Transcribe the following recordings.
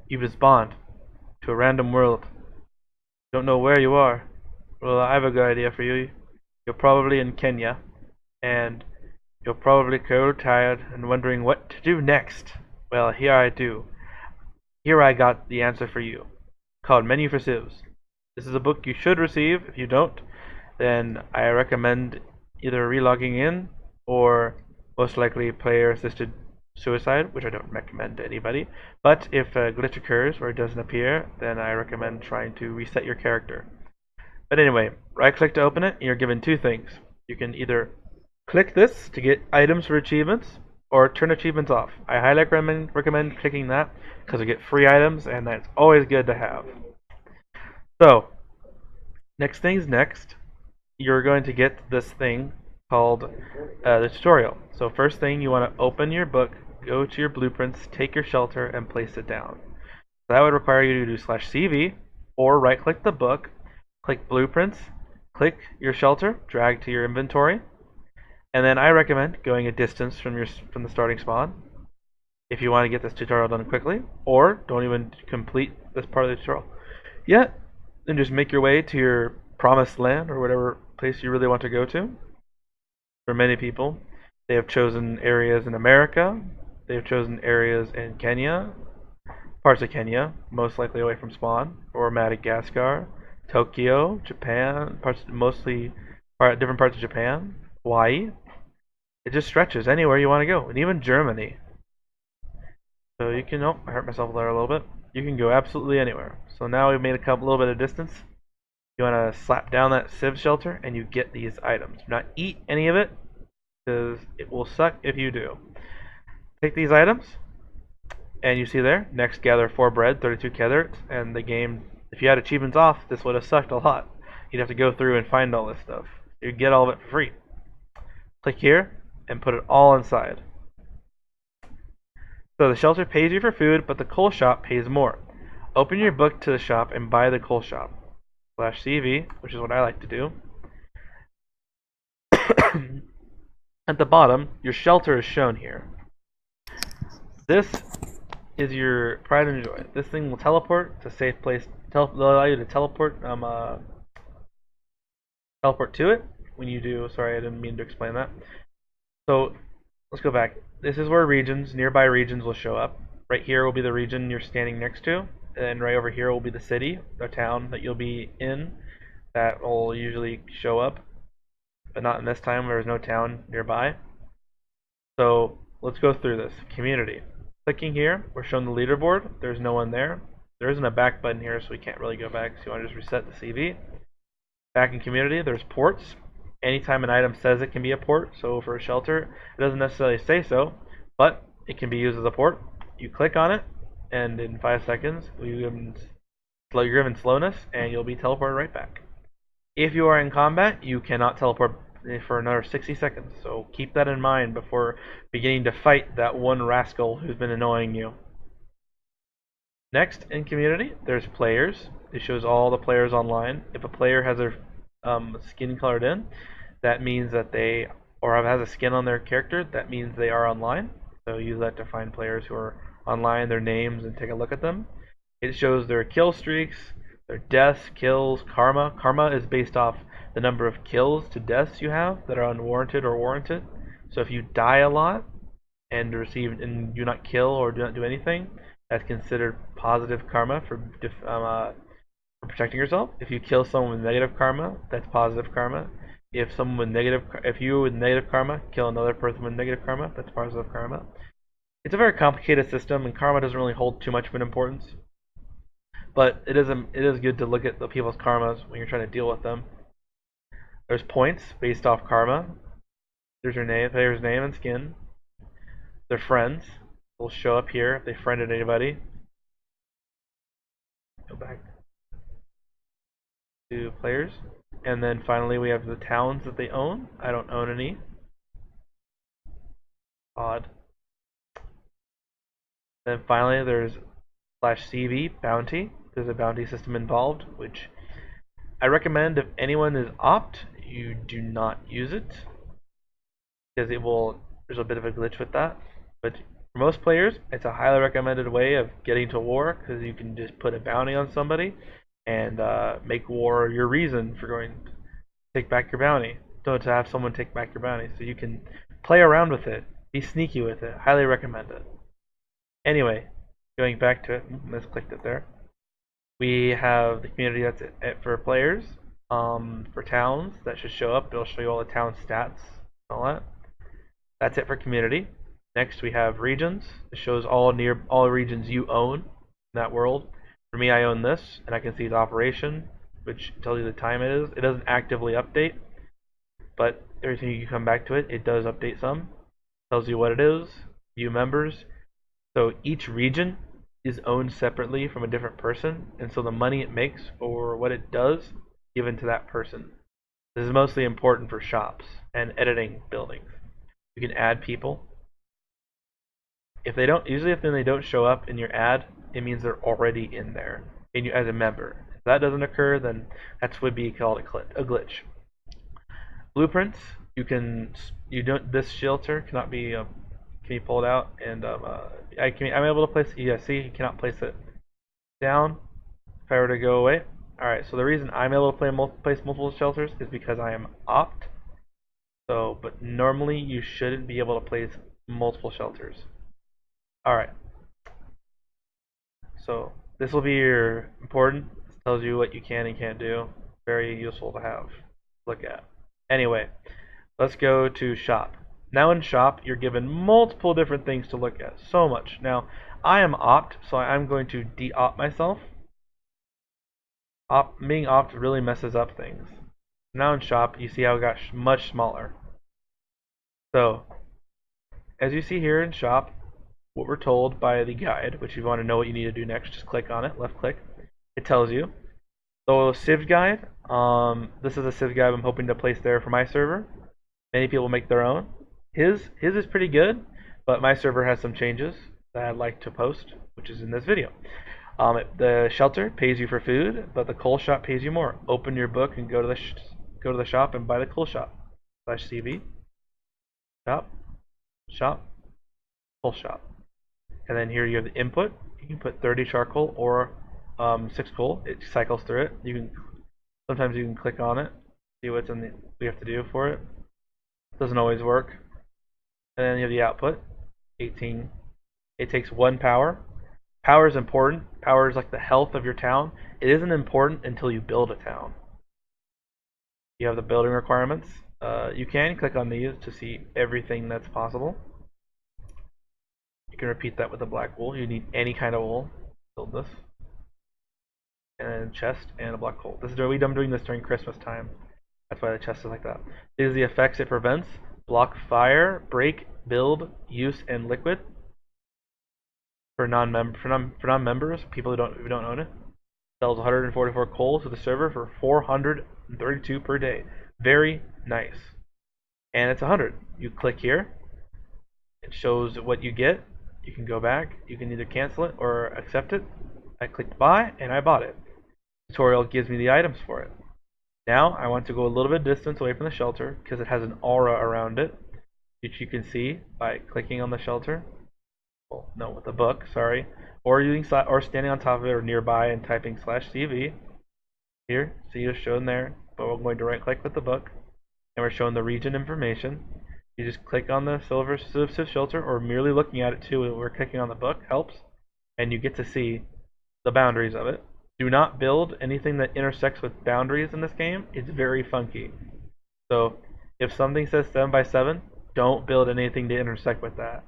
You've been spawned to a random world. Don't know where you are. Well, I have a good idea for you. You're probably in Kenya, and you're probably cold, tired, and wondering what to do next. Well, here I do. Here I got the answer for you, called Menu for Civs. This is a book you should receive. If you don't, then I recommend either relogging in or most likely player-assisted suicide, which I don't recommend to anybody. But if a glitch occurs or it doesn't appear, then I recommend trying to reset your character. But anyway, right-click to open it, and you're given two things. You can either click this to get items for achievements, or turn achievements off. I highly recommend clicking that because you get free items, and that's always good to have. So, next things next, you're going to get this thing called the tutorial. So first thing, you want to open your book, go to your blueprints, take your shelter, and place it down. So that would require you to do /CV, or right-click the book, click blueprints, click your shelter, drag to your inventory, and then I recommend going a distance from the starting spawn if you want to get this tutorial done quickly, or don't even complete this part of the tutorial yet, then just make your way to your promised land or whatever place you really want to go to. For many people, they have chosen areas in America, they have chosen areas in Kenya, parts of Kenya, most likely away from spawn, or Madagascar, Tokyo, Japan, different parts of Japan, Hawaii. It just stretches anywhere you want to go, and even Germany. So you can, oh, I hurt myself there a little bit. You can go absolutely anywhere. So now we've made little bit of distance. You want to slap down that civ shelter, and you get these items. Do not eat any of it, because it will suck if you do. Take these items, and you see there, next gather 4 bread, 32 carrots, and the game, if you had achievements off, this would have sucked a lot. You'd have to go through and find all this stuff. You'd get all of it for free. Click here, and put it all inside. So the shelter pays you for food, but the coal shop pays more. Open your book to the shop and buy the coal shop. /CV, which is what I like to do. At the bottom, your shelter is shown here. This is your pride and joy. This thing will teleport. It's a safe place. They'll allow you to teleport to it when you do. Sorry, I didn't mean to explain that. So let's go back. This is where nearby regions will show up. Right here will be the region you're standing next to, and right over here will be the city, the town that you'll be in. That will usually show up, but not in this time. There's no town nearby. So let's go through this. Community. Clicking here, we're shown the leaderboard. There's no one there. There isn't a back button here, so we can't really go back. So you want to just reset the CV. Back in community, there's ports. Anytime an item says it can be a port, so for a shelter, it doesn't necessarily say so, but it can be used as a port. You click on it, and in 5 seconds, you're given slowness, and you'll be teleported right back. If you are in combat, you cannot teleport for another 60 seconds, so keep that in mind before beginning to fight that one rascal who's been annoying you. Next, in community, there's players. It shows all the players online. If a player has their skin colored in, that means that they, or has a skin on their character, that means they are online. So use that to find players who are online, their names, and take a look at them. It shows their kill streaks, their deaths, kills, karma. Karma is based off the number of kills to deaths you have that are unwarranted or warranted. So if you die a lot and do not kill or do not do anything, that's considered positive karma for protecting yourself. If you kill someone with negative karma, that's positive karma. If you with negative karma kill another person with negative karma, that's positive karma. It's a very complicated system, and karma doesn't really hold too much of an importance. But it is good to look at the people's karmas when you're trying to deal with them. There's points based off karma. There's your name, player's name and skin. Their friends will show up here if they friended anybody. Go back to players. And then finally we have the towns that they own. I don't own any. Odd. Then finally there's /CV bounty. There's a bounty system involved, which I recommend if anyone is opt, you do not use it, because there's a bit of a glitch with that. But For most players, it's a highly recommended way of getting to war because you can just put a bounty on somebody and make war your reason for going to take back your bounty. Don't have someone take back your bounty. So you can play around with it, be sneaky with it. Highly recommend it. Anyway, going back to it, misclicked it there. We have the community that's it for players. For towns, that should show up. It'll show you all the town stats and all that. That's it for community. Next we have regions. It shows all regions you own in that world. For me, I own this, and I can see the operation, which tells you the time it is. It doesn't actively update, but every time you come back to it, it does update some. It tells you what it is, view members. So each region is owned separately from a different person, and so the money it makes or what it does given to that person. This is mostly important for shops and editing buildings. You can add people. If they don't, usually if they don't show up in your ad, it means they're already in there as a member. If that doesn't occur, then that would be called a glitch. Blueprints, this shelter cannot be can be pulled out, and I'm able to place. Yeah, see, you cannot place it down. If I were to go away, all right. So the reason I'm able to place multiple shelters is because I am opt. So, but normally you shouldn't be able to place multiple shelters. All right. So this will be your important. This tells you what you can and can't do. Very useful to have. Look at. Anyway, let's go to shop. Now in shop, you're given multiple different things to look at. So much. Now, I am opt, so I'm going to de-opt myself. Being opt really messes up things. Now in shop, you see how it got much smaller. So, as you see here in shop, what we're told by the guide, which if you want to know what you need to do next, just click on it, left click. It tells you. So Civ guide, this is a Civ guide I'm hoping to place there for my server. Many people make their own. His is pretty good, but my server has some changes that I'd like to post, which is in this video. The shelter pays you for food, but the coal shop pays you more. Open your book and go to the shop and buy the coal shop. /CV shop coal shop. And then here you have the input. You can put 30 charcoal or 6 coal. It cycles through it. Sometimes you can click on it, see what's we have to do for it. Doesn't always work. And then you have the output, 18. It takes 1 power. Power is important. Power is like the health of your town. It isn't important until you build a town. You have the building requirements. You can click on these to see everything that's possible. You can repeat that with the black wool. You need any kind of wool. Build this. And then chest and a black hole. I'm doing this during Christmas time. That's why the chest is like that. These are the effects it prevents. Block fire, break, build, use, and liquid. For non-members, people who don't own it. Sells 144 coal to the server for 432 per day. Very nice. And it's 100. You click here. It shows what you get. You can go back. You can either cancel it or accept it. I clicked buy and I bought it. Tutorial gives me the items for it. Now I want to go a little bit distance away from the shelter because it has an aura around it, which you can see by clicking on the shelter. Well, no, with the book, sorry. Or standing on top of it or nearby and typing /CV. Here, see it's shown there, but we're going to right click with the book and we're showing the region information. You just click on the silver Civ shelter or merely looking at it too. We're clicking on the book helps, and you get to see the boundaries of it. Do not build anything that intersects with boundaries in this game. It's very funky. So if something says 7x7, don't build anything to intersect with that.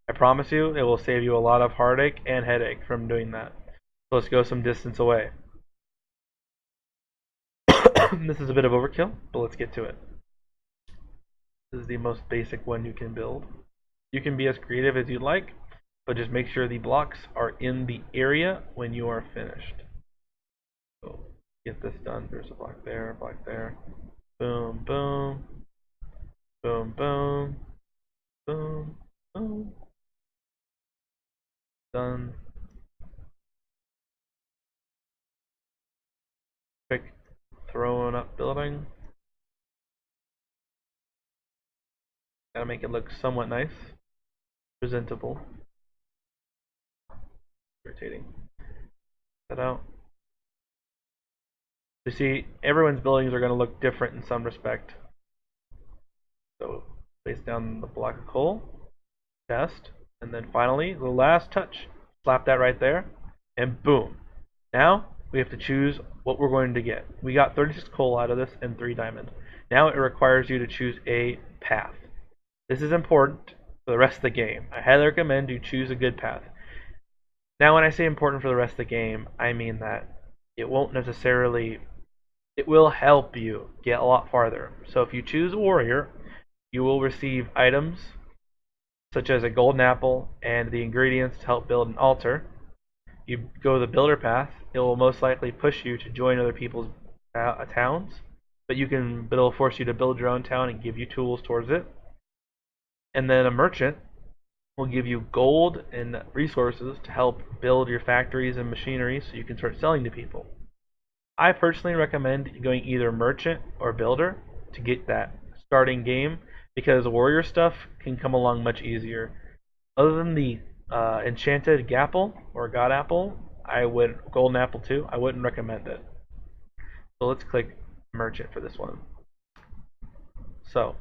I promise you, it will save you a lot of heartache and headache from doing that. So let's go some distance away. This is a bit of overkill, but let's get to it. This is the most basic one you can build. You can be as creative as you'd like, but just make sure the blocks are in the area when you are finished. So get this done. There's a block there, boom, boom, boom, boom, boom, boom. Done. Quick throwing up building. Gotta make it look somewhat nice, presentable. Rotating that out. You see, everyone's buildings are going to look different in some respect. So place down the block of coal, chest, and then finally the last touch. Slap that right there, and boom. Now we have to choose what we're going to get. We got 36 coal out of this and 3 diamond. Now it requires you to choose a path. This is important for the rest of the game. I highly recommend you choose a good path. Now when I say important for the rest of the game, I mean that it won't necessarily, it will help you get a lot farther. So if you choose warrior, you will receive items such as a golden apple and the ingredients to help build an altar. You go the builder path, it will most likely push you to join other people's towns, but it'll force you to build your own town and give you tools towards it. And then a merchant will give you gold and resources to help build your factories and machinery so you can start selling to people. I personally recommend going either merchant or builder to get that starting game because warrior stuff can come along much easier. Other than the enchanted gapple or god apple, golden apple too, I wouldn't recommend it. So let's click merchant for this one. So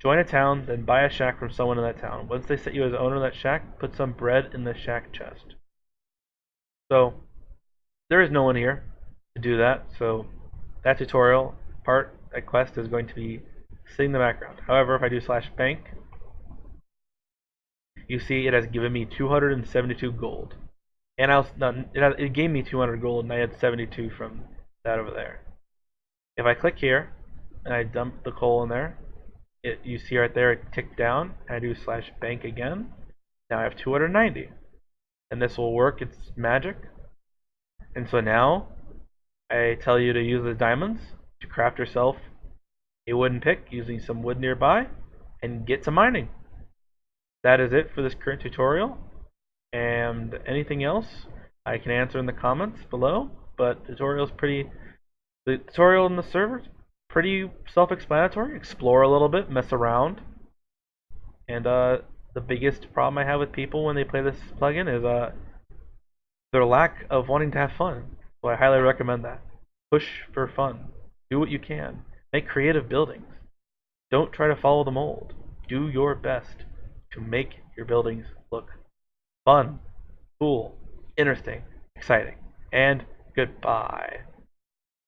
join a town, then buy a shack from someone in that town. Once they set you as owner of that shack, put some bread in the shack chest. So there is no one here to do that, so that tutorial part, that quest is going to be sitting in the background. However, if I do /bank, you see it has given me 272 gold. And it gave me 200 gold and I had 72 from that over there. If I click here and I dump the coal in there, you see right there it ticked down. I do /bank again. Now I have 290. And this will work, it's magic. And so now I tell you to use the diamonds to craft yourself a wooden pick using some wood nearby and get to mining. That is it for this current tutorial, and anything else I can answer in the comments below, but the tutorial in the server is pretty self-explanatory. Explore a little bit, mess around, and the biggest problem I have with people when they play this plugin is their lack of wanting to have fun. So I highly recommend that. Push for fun. Do what you can. Make creative buildings. Don't try to follow the mold. Do your best to make your buildings look fun, cool, interesting, exciting, and goodbye.